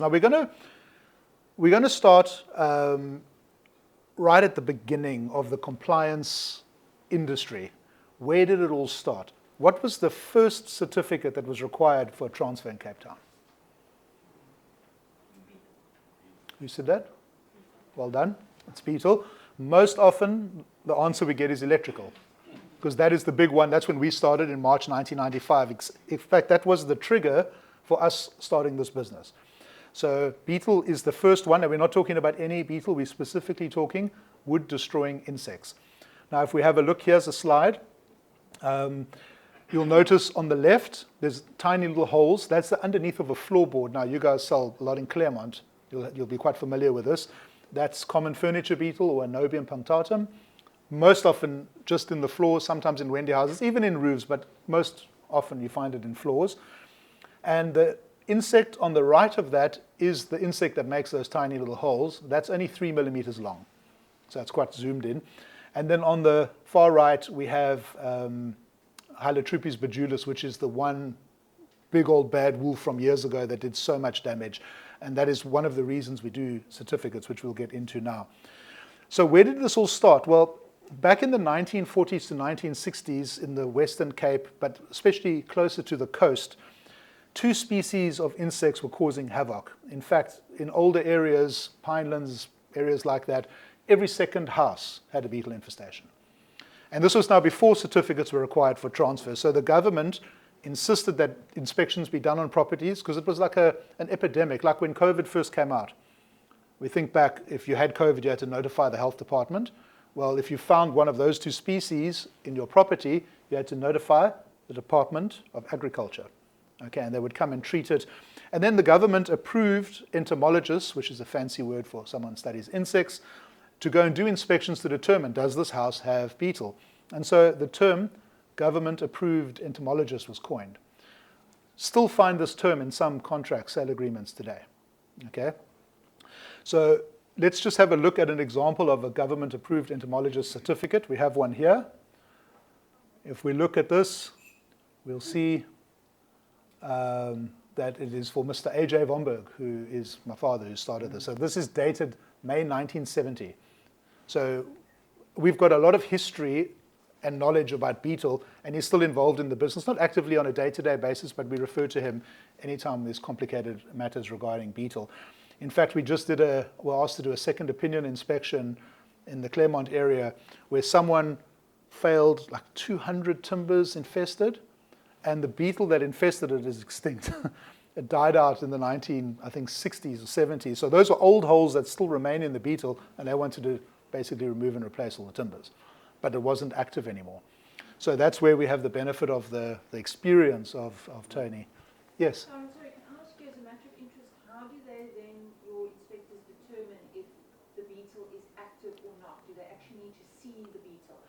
Now we're gonna start right at the beginning of the compliance industry. Where did it all start? What was the first certificate that was required for a transfer in Cape Town? Who said that? Well done. It's Beetle. Most often, the answer we get is electrical, because that is the big one. That's when we started in March 1995. In fact, that was the trigger for us starting this business. So Beetle is the first one, and we're not talking about any beetle. We're specifically talking wood-destroying insects. Now, if we have a look, here's a slide. You'll notice on the left, there's tiny little holes. That's the underneath of a floorboard. Now, you guys sell a lot in Claremont. You'll be quite familiar with this. That's common furniture beetle, or Anobium punctatum. Most often just in the floors, sometimes in Wendy houses, even in roofs, but most often you find it in floors. And the insect on the right of that is the insect that makes those tiny little holes. That's only 3 millimeters long. So it's quite zoomed in. And then on the far right, we have Hylotrupes bejulis, which is the one big old bad wolf from years ago that did so much damage. And that is one of the reasons we do certificates, which we'll get into now. So where did this all start? Well, back in the 1940s to 1960s in the Western Cape, but especially closer to the coast, 2 species of insects were causing havoc. In fact, in older areas, pinelands, areas like that, every second house had a beetle infestation. And this was now before certificates were required for transfer. So the government insisted that inspections be done on properties because it was like an epidemic, like when COVID first came out. We think back, if you had COVID, you had to notify the health department. Well, if you found one of those 2 species in your property, you had to notify the Department of Agriculture. Okay, and they would come and treat it. And then the government approved entomologists, which is a fancy word for someone who studies insects, to go and do inspections to determine, does this house have beetle? And so the term government-approved entomologist was coined. Still find this term in some contract sale agreements today. Okay, so let's just have a look at an example of a government-approved entomologist certificate. We have one here. If we look at this, we'll see that it is for Mr. A.J. Vomberg, who is my father who started this. So this is dated May 1970. So we've got a lot of history and knowledge about Beetle, and he's still involved in the business, not actively on a day-to-day basis, but we refer to him anytime there's complicated matters regarding Beetle. In fact, we just were asked to do a second opinion inspection in the Claremont area where someone failed like 200 timbers infested, and the beetle that infested it is extinct. It died out in the 60s or 70s. So those are old holes that still remain in the beetle, and they wanted to basically remove and replace all the timbers. But it wasn't active anymore. So that's where we have the benefit of the experience of Tony. Yes? Sorry, can I ask you as a matter of interest, how do they then, your inspectors, determine if the beetle is active or not? Do they actually need to see the beetle?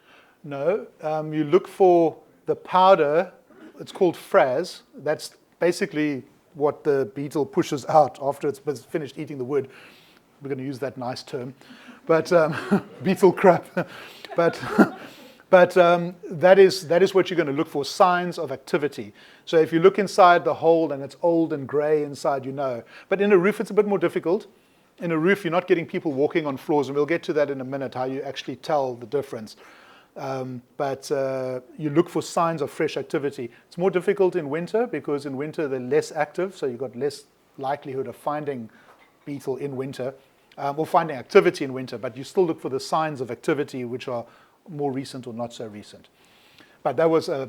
No, you look for the powder. It's called fraz. That's basically what the beetle pushes out after it's finished eating the wood. We're going to use that nice term, but beetle crap. But that is what you're going to look for, signs of activity. So if you look inside the hole and it's old and grey inside, you know. But in a roof, it's a bit more difficult. In a roof, you're not getting people walking on floors, and we'll get to that in a minute, how you actually tell the difference. But you look for signs of fresh activity. It's more difficult in winter because in winter they're less active, so you've got less likelihood of finding beetle in winter, or finding activity in winter, but you still look for the signs of activity which are more recent or not so recent. But that was a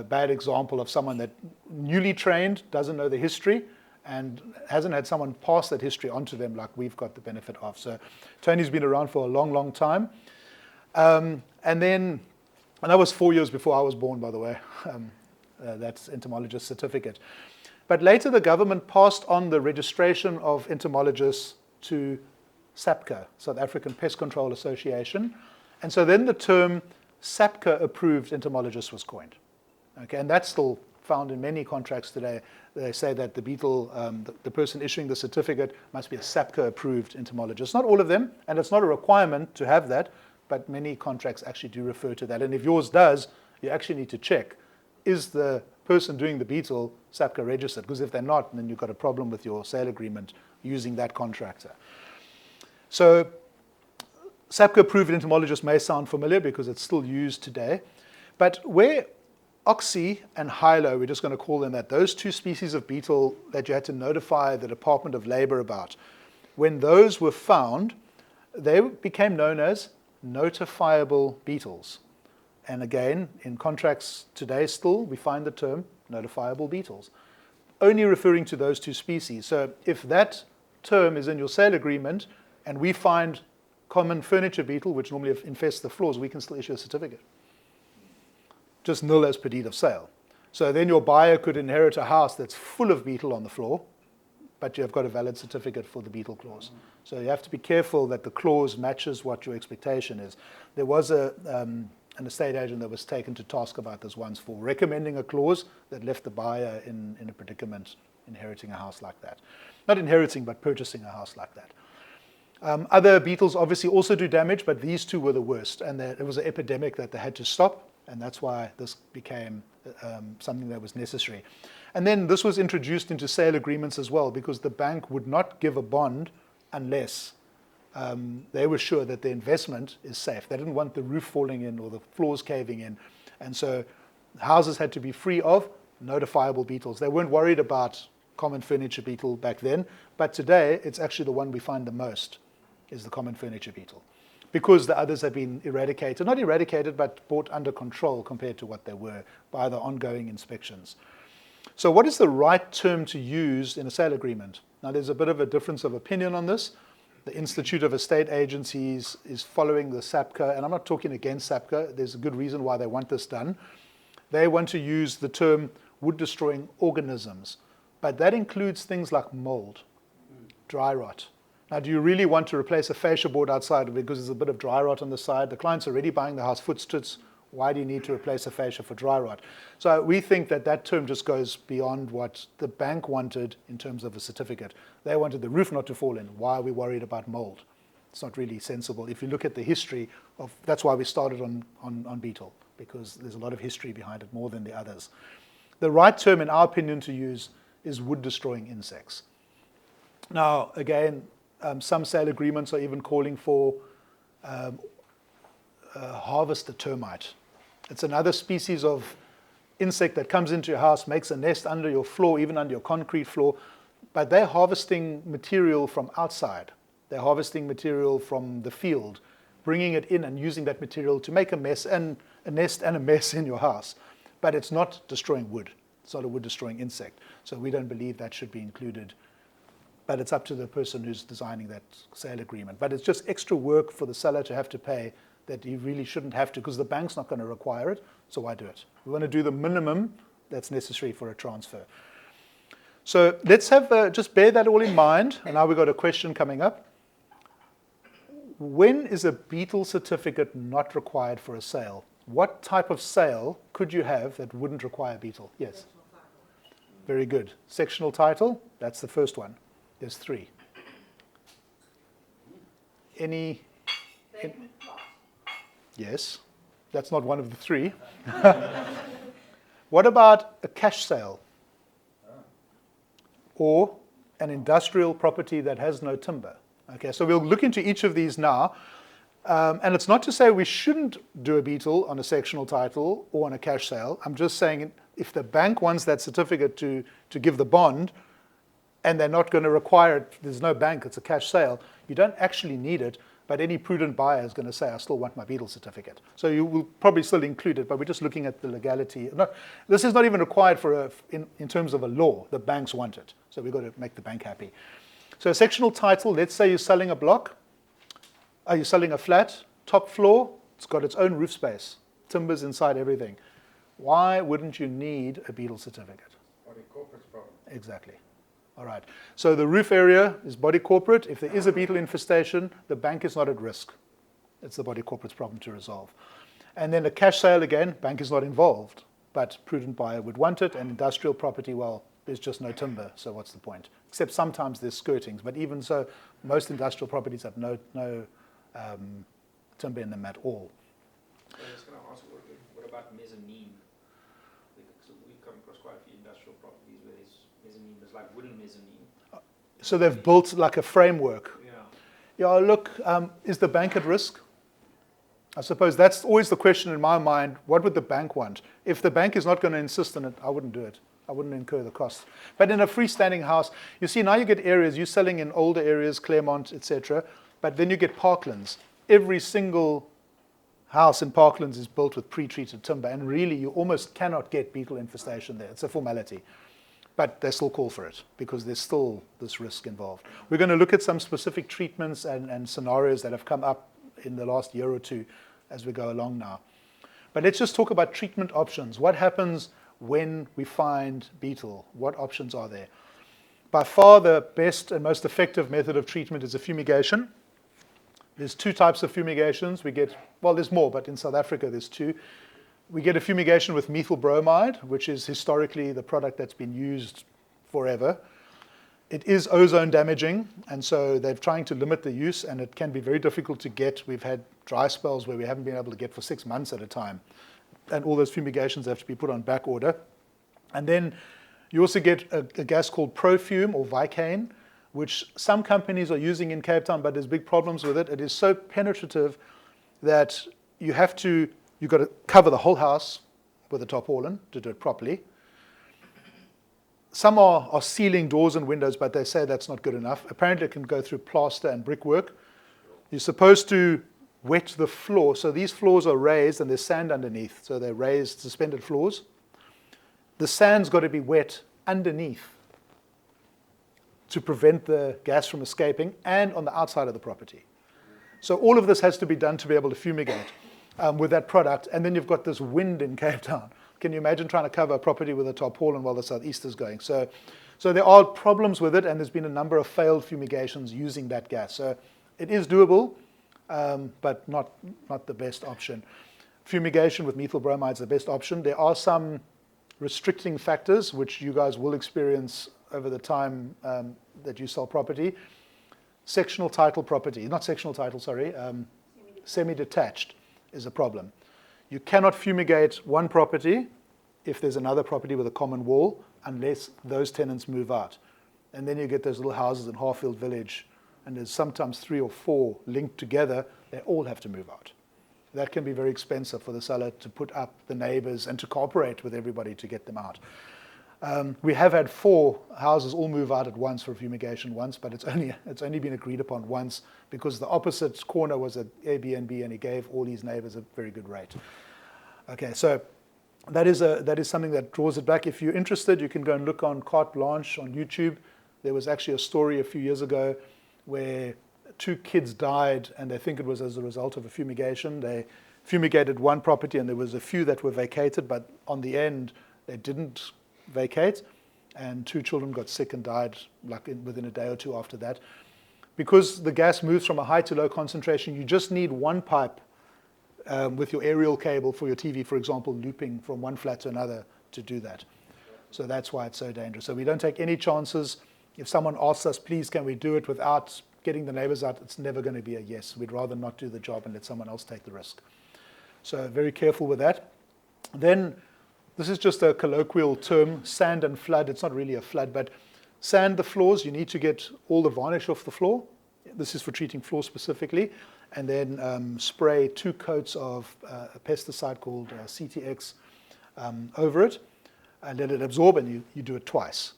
bad example of someone that newly trained, doesn't know the history, and hasn't had someone pass that history on to them like we've got the benefit of. So Tony's been around for a long, long time. And that was 4 years before I was born, by the way. That's entomologist certificate. But later the government passed on the registration of entomologists to SAPCA, South African Pest Control Association. And so then the term SAPCA approved entomologist was coined. Okay, and that's still found in many contracts today. They say that the beetle, the person issuing the certificate must be a SAPCA approved entomologist. Not all of them, and it's not a requirement to have that, but many contracts actually do refer to that. And if yours does, you actually need to check, is the person doing the beetle SAPCA registered? Because if they're not, then you've got a problem with your sale agreement using that contractor. So SAPCO-approved entomologists may sound familiar because it's still used today. But where Oxy and Hilo, we're just going to call them that, those two species of beetle that you had to notify the Department of Labor about, when those were found, they became known as notifiable beetles. And again, in contracts today still, we find the term notifiable beetles, only referring to those two species. So if that term is in your sale agreement and we find common furniture beetle, which normally infests the floors, we can still issue a certificate. Just nil as per deed of sale. So then your buyer could inherit a house that's full of beetle on the floor, but you have got a valid certificate for the beetle clause. So you have to be careful that the clause matches what your expectation is. There was an estate agent that was taken to task about this once for recommending a clause that left the buyer in a predicament inheriting a house like that. Not inheriting, but purchasing a house like that. Other beetles obviously also do damage, but these two were the worst. And it was an epidemic that they had to stop, and that's why this became something that was necessary. And then this was introduced into sale agreements as well, because the bank would not give a bond unless they were sure that the investment is safe. They didn't want the roof falling in or the floors caving in. And so houses had to be free of notifiable beetles. They weren't worried about common furniture beetle back then, but today it's actually the one we find the most, is the common furniture beetle, because the others have been eradicated, not eradicated, but brought under control compared to what they were by the ongoing inspections. So what is the right term to use in a sale agreement? Now, there's a bit of a difference of opinion on this. The Institute of Estate Agencies is following the SAPCO, and I'm not talking against SAPCO. There's a good reason why they want this done. They want to use the term wood-destroying organisms, but that includes things like mold, dry rot. Now, do you really want to replace a fascia board outside because there's a bit of dry rot on the side? The client's already buying the house footstoots. Why do you need to replace a fascia for dry rot? So we think that that term just goes beyond what the bank wanted in terms of a certificate. They wanted the roof not to fall in. Why are we worried about mold? It's not really sensible. If you look at the history of, that's why we started on beetle, because there's a lot of history behind it, more than the others. The right term, in our opinion, to use is wood-destroying insects. Now, again, some sale agreements are even calling for harvester termite. It's another species of insect that comes into your house, makes a nest under your floor, even under your concrete floor, but they're harvesting material from outside. They're harvesting material from the field, bringing it in and using that material to make a mess and a nest and a mess in your house. But it's not destroying wood. It's not a wood-destroying insect. So we don't believe that should be included. But it's up to the person who's designing that sale agreement. But it's just extra work for the seller to have to pay that he really shouldn't have to, because the bank's not going to require it, so why do it? We want to do the minimum that's necessary for a transfer. So let's have, just bear that all in mind, and now we've got a question coming up. When is a beetle certificate not required for a sale? What type of sale could you have that wouldn't require beetle? Yes? Very good. Sectional title, that's the first one. There's 3. Any? Yes, that's not one of the 3. What about a cash sale? Or an industrial property that has no timber? Okay, so we'll look into each of these now. And it's not to say we shouldn't do a beetle on a sectional title or on a cash sale. I'm just saying if the bank wants that certificate to give the bond, and they're not going to require it, there's no bank, it's a cash sale, you don't actually need it, but any prudent buyer is going to say, I still want my beetle certificate. So you will probably still include it, but we're just looking at the legality. This is not even required for in terms of a law. The banks want it. So we've got to make the bank happy. So a sectional title, let's say you're selling a block. You're selling a flat, top floor, it's got its own roof space, timbers inside everything. Why wouldn't you need a beetle certificate? Body corporate's problem. Exactly. All right. So the roof area is body corporate. If there is a beetle infestation, the bank is not at risk. It's the body corporate's problem to resolve. And then a cash sale, again, bank is not involved, but prudent buyer would want it. And industrial property, well, there's just no timber, so what's the point? Except sometimes there's skirtings, but even so, most industrial properties have no timber in them at all. So I was going to ask, what about mezzanine? Because we've come across quite a few industrial properties where there's mezzanine, it's like wooden mezzanine. So they've built like a framework. Yeah. Yeah, look, is the bank at risk? I suppose that's always the question in my mind. What would the bank want? If the bank is not going to insist on it, I wouldn't do it. I wouldn't incur the cost. But in a freestanding house, you see, now you get areas, you're selling in older areas, Claremont, etc., but then you get parklands. Every single house in parklands is built with pre-treated timber, and really you almost cannot get beetle infestation there. It's a formality. But they still call for it because there's still this risk involved. We're going to look at some specific treatments and scenarios that have come up in the last year or two as we go along now. But let's just talk about treatment options. What happens when we find beetle? What options are there? By far the best and most effective method of treatment is a fumigation. There's two types of fumigations. We get, well, there's more, but in South Africa there's two. We get a fumigation with methyl bromide, which is historically the product that's been used forever. It is ozone damaging, and so they're trying to limit the use, and it can be very difficult to get. We've had dry spells where we haven't been able to get for 6 months at a time, and all those fumigations have to be put on back order. And then you also get a gas called Profume or Vicane, which some companies are using in Cape Town, but there's big problems with it. It is so penetrative that you've got to cover the whole house with a tarpaulin to do it properly. Some are sealing doors and windows, but they say that's not good enough. Apparently it can go through plaster and brickwork. You're supposed to wet the floor. So these floors are raised and there's sand underneath. So they're raised, suspended floors. The sand's got to be wet underneath to prevent the gas from escaping, and on the outside of the property. So all of this has to be done to be able to fumigate with that product. And then you've got this wind in Cape Town. Can you imagine trying to cover a property with a tarpaulin while the southeast going? So there are problems with it, and there's been a number of failed fumigations using that gas. So it is doable, but not the best option. Fumigation with methyl bromide is the best option. There are some restricting factors, which you guys will experience over the time that you sell property. Sectional title property, not sectional title, sorry, semi-detached is a problem. You cannot fumigate one property if there's another property with a common wall unless those tenants move out. And then you get those little houses in Harfield Village, and there's sometimes 3 or 4 linked together. They all have to move out. That can be very expensive for the seller to put up the neighbors and to cooperate with everybody to get them out. We have had 4 houses all move out at once for fumigation once, but it's only been agreed upon once because the opposite corner was an Airbnb and he gave all his neighbors a very good rate. Okay, so that is something that draws it back. If you're interested, you can go and look on Carte Blanche on YouTube. There was actually a story a few years ago where 2 kids died, and they think it was as a result of a fumigation. They fumigated one property, and there was a few that were vacated, but on the end, they didn't vacate, and 2 children got sick and died within a day or 2 after that. Because the gas moves from a high to low concentration, you just need one pipe with your aerial cable for your TV, for example, looping from one flat to another to do that. So that's why it's so dangerous. So we don't take any chances. If someone asks us, please, can we do it without getting the neighbors out, it's never going to be a yes. We'd rather not do the job and let someone else take the risk. So very careful with that. Then, this is just a colloquial term, sand and flood. It's not really a flood, but sand the floors. You need to get all the varnish off the floor. This is for treating floors specifically. And then spray 2 coats of a pesticide called CTX over it, and let it absorb, and you do it twice.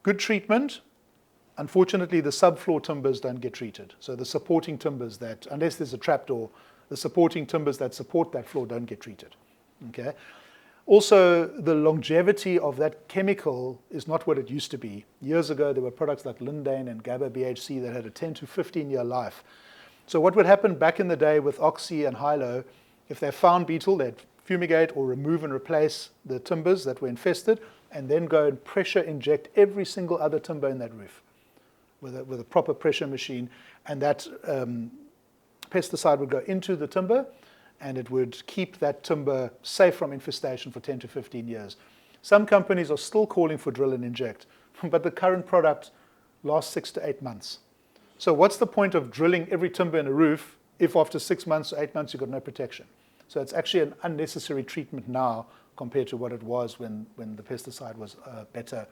Good treatment. Unfortunately, the subfloor timbers don't get treated. So the supporting timbers that, unless there's a trapdoor, the supporting timbers that support that floor don't get treated. Okay. Also, the longevity of that chemical is not what it used to be. Years ago, there were products like Lindane and GABA BHC that had a 10 to 15-year life. So what would happen back in the day with Oxy and Hilo, if they found beetle, they'd fumigate or remove and replace the timbers that were infested, and then go and pressure inject every single other timber in that roof with a proper pressure machine. And that pesticide would go into the timber, and it would keep that timber safe from infestation for 10 to 15 years. Some companies are still calling for drill and inject, but the current product lasts 6 to 8 months. So what's the point of drilling every timber in a roof if after 6 months or 8 months you've got no protection? So it's actually an unnecessary treatment now compared to what it was when the pesticide was better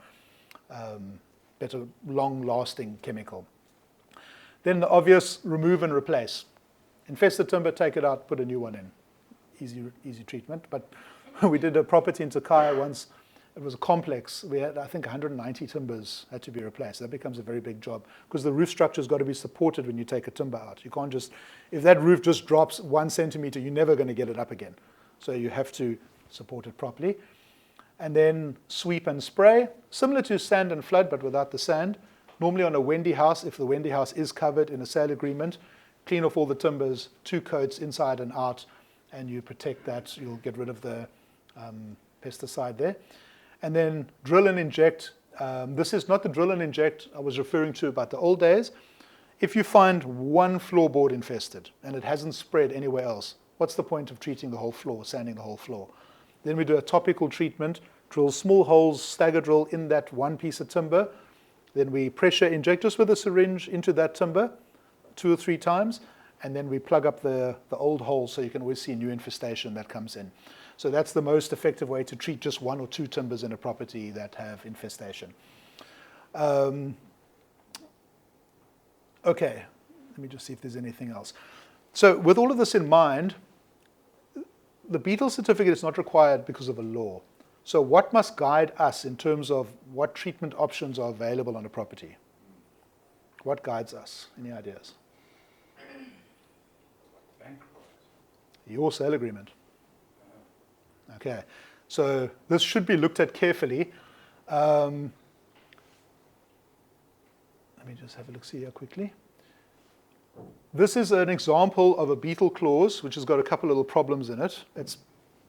better long-lasting chemical. Then the obvious, remove and replace. Infested timber, take it out, put a new one in. Easy treatment. But we did a property in Takaya once. It was a complex. We had, I think, 190 timbers had to be replaced. That becomes a very big job because the roof structure's got to be supported when you take a timber out. You can't just, if that roof just drops 1 centimeter, you're never going to get it up again. So you have to support it properly. And then sweep and spray, similar to sand and flood, but without the sand. Normally on a Wendy house, if the Wendy house is covered in a sale agreement, clean off all the timbers, 2 coats inside and out, and you protect that. You'll get rid of the pesticide there. And then drill and inject. This is not the drill and inject I was referring to about the old days. If you find one floorboard infested and it hasn't spread anywhere else, what's the point of treating the whole floor, sanding the whole floor? Then we do a topical treatment, drill small holes, stagger drill in that one piece of timber. Then we pressure inject just with a syringe into that timber 2 or 3 times, and then we plug up the old holes so you can always see new infestation that comes in. So that's the most effective way to treat just 1 or 2 timbers in a property that have infestation. Okay, let me just see if there's anything else. So with all of this in mind, the Beetle certificate is not required because of a law. So what must guide us in terms of what treatment options are available on a property? What guides us? Any ideas? Your sale agreement. Okay, so this should be looked at carefully. Let me just have a look, see here quickly. This is an example of a Beetle clause, which has got a couple little problems in it. It's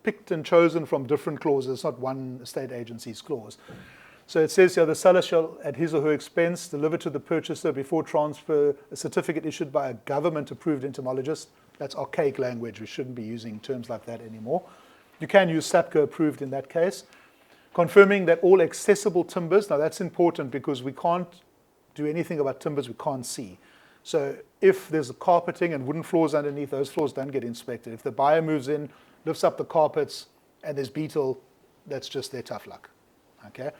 picked and chosen from different clauses, it's not one estate agency's clause. So it says here, the seller shall, at his or her expense, deliver to the purchaser before transfer a certificate issued by a government-approved entomologist. That's archaic language. We shouldn't be using terms like that anymore. You can use SAPCO approved in that case. Confirming that all accessible timbers, now that's important because we can't do anything about timbers we can't see. So if there's a carpeting and wooden floors underneath, those floors don't get inspected. If the buyer moves in, lifts up the carpets, and there's beetle, that's just their tough luck. Okay.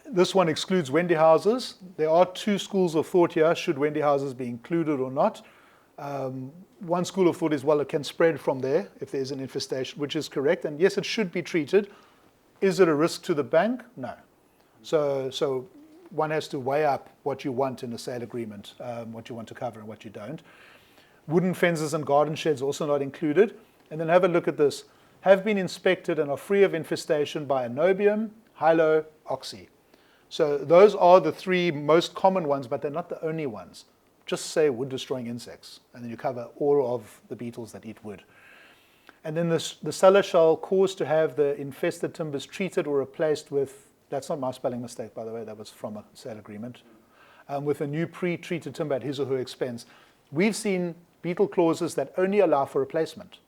This one excludes Wendy houses. There are 2 schools of thought here. Should Wendy houses be included or not? One school of thought is, well, it can spread from there if there's an infestation, which is correct. And yes, it should be treated. Is it a risk to the bank? No. So one has to weigh up what you want in a sale agreement, what you want to cover and what you don't. Wooden fences and garden sheds also not included. And then have a look at this. Have been inspected and are free of infestation by anobium, hylo, oxy. So those are the 3 most common ones, but they're not the only ones. Just say wood-destroying insects, and then you cover all of the beetles that eat wood. And then the seller shall cause to have the infested timbers treated or replaced with, that's not my spelling mistake, by the way, that was from a sale agreement, with a new pre-treated timber at his or her expense. We've seen beetle clauses that only allow for replacement.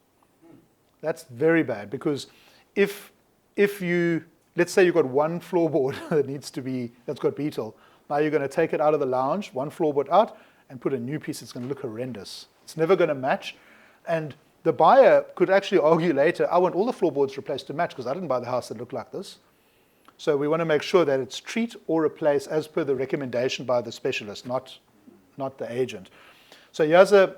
That's very bad, because if you, let's say you've got one floorboard that's got beetle, now you're going to take it out of the lounge, one floorboard out, and put a new piece. It's going to look horrendous. It's never going to match. And the buyer could actually argue later, I want all the floorboards replaced to match because I didn't buy the house that looked like this. So we want to make sure that it's treat or replace as per the recommendation by the specialist, not the agent. So here's a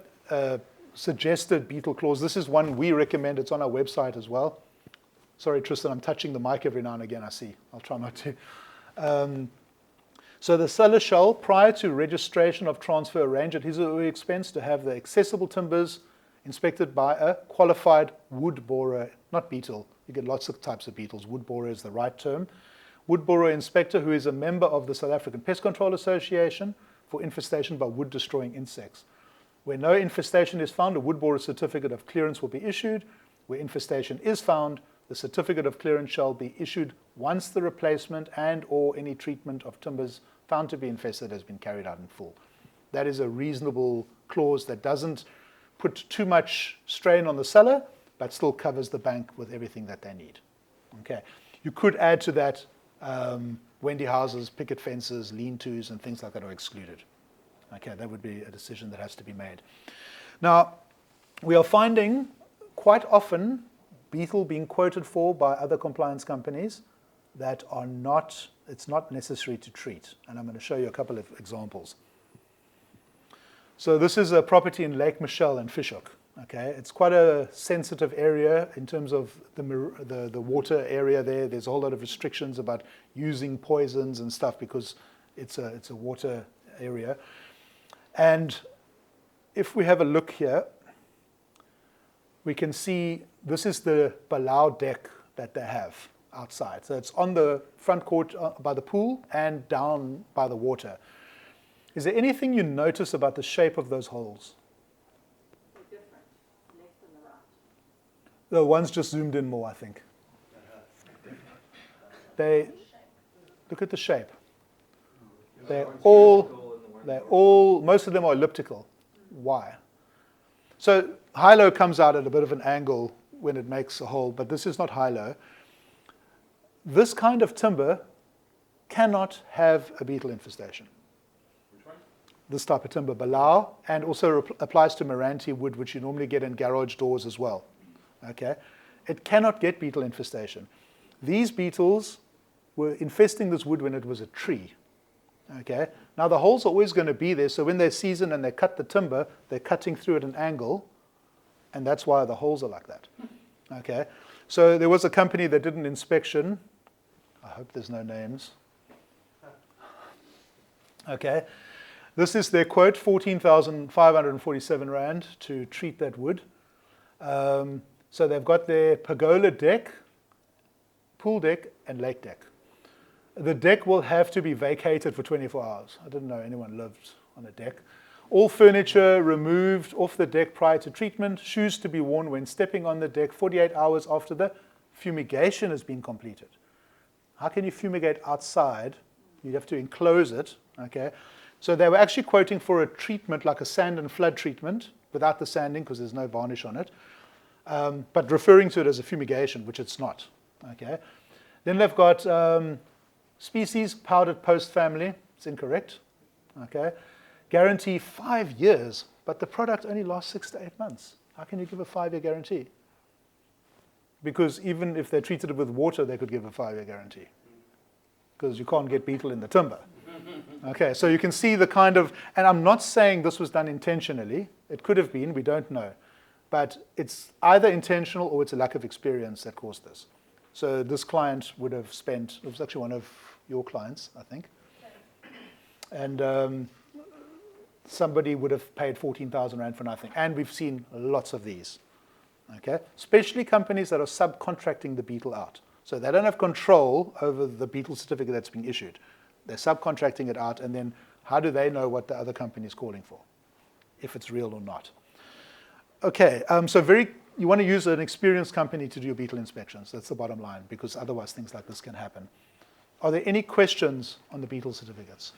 suggested beetle clause. This is one we recommend. It's on our website as well. Sorry, Tristan, I'm touching the mic every now and again, I see. I'll try not to. So the seller shall, prior to registration of transfer, arrange at his or her expense to have the accessible timbers inspected by a qualified wood borer, not beetle. You get lots of types of beetles. Wood borer is the right term. Wood borer inspector who is a member of the South African Pest Control Association for infestation by wood-destroying insects. Where no infestation is found, a wood borer certificate of clearance will be issued. Where infestation is found, the certificate of clearance shall be issued once the replacement and or any treatment of timbers found to be infested has been carried out in full. That is a reasonable clause that doesn't put too much strain on the seller, but still covers the bank with everything that they need. Okay. You could add to that Wendy houses, picket fences, lean-tos, and things like that are excluded. Okay, that would be a decision that has to be made. Now, we are finding quite often beetle being quoted for by other compliance companies that are not it's not necessary to treat. And I'm going to show you a couple of examples. So this is a property in Lake Michelle in Fishhook. Okay, it's quite a sensitive area in terms of the water area there. There's a whole lot of restrictions about using poisons and stuff because it's a water area. And if we have a look here, we can see this is the Beetle deck that they have outside. So it's on the front court by the pool and down by the water. Is there anything you notice about the shape of those holes? They're different, left and the right. The ones just zoomed in more, I think. They look at the shape. They're all, most of them are elliptical. Why? So high-low comes out at a bit of an angle when it makes a hole, but this is not high-low. This kind of timber cannot have a beetle infestation. Which one? This type of timber, Beetle, and also applies to Meranti wood, which you normally get in garage doors as well. Okay, it cannot get beetle infestation. These beetles were infesting this wood when it was a tree. Okay, now the holes are always going to be there, so when they season and they cut the timber, they're cutting through at an angle, and that's why the holes are like that. Okay, so there was a company that did an inspection. I hope there's no names. Okay, this is their quote, 14,547 Rand to treat that wood. So they've got their pergola deck, pool deck, and lake deck. The deck will have to be vacated for 24 hours. I didn't know anyone lived on a deck. All furniture removed off the deck prior to treatment. Shoes to be worn when stepping on the deck 48 hours after the fumigation has been completed. How can you fumigate outside? You have to enclose it. Okay. So they were actually quoting for a treatment like a sand and flood treatment without the sanding because there's no varnish on it, but referring to it as a fumigation, which it's not. Okay. Then they've got species powdered post family. It's incorrect. Okay. Guarantee 5 years, but the product only lasts 6 to 8 months. How can you give a 5-year guarantee? Because even if they treated it with water, they could give a 5-year guarantee. Because you can't get beetle in the timber. Okay, so you can see the kind of, and I'm not saying this was done intentionally. It could have been, we don't know. But it's either intentional or it's a lack of experience that caused this. So this client would have spent, it was actually one of your clients, I think. And somebody would have paid 14,000 Rand for nothing. And we've seen lots of these. Okay, especially companies that are subcontracting the beetle out. So they don't have control over the beetle certificate that's being issued. They're subcontracting it out, and then how do they know what the other company is calling for, if it's real or not? Okay, so you want to use an experienced company to do your beetle inspections. That's the bottom line, because otherwise things like this can happen. Are there any questions on the beetle certificates?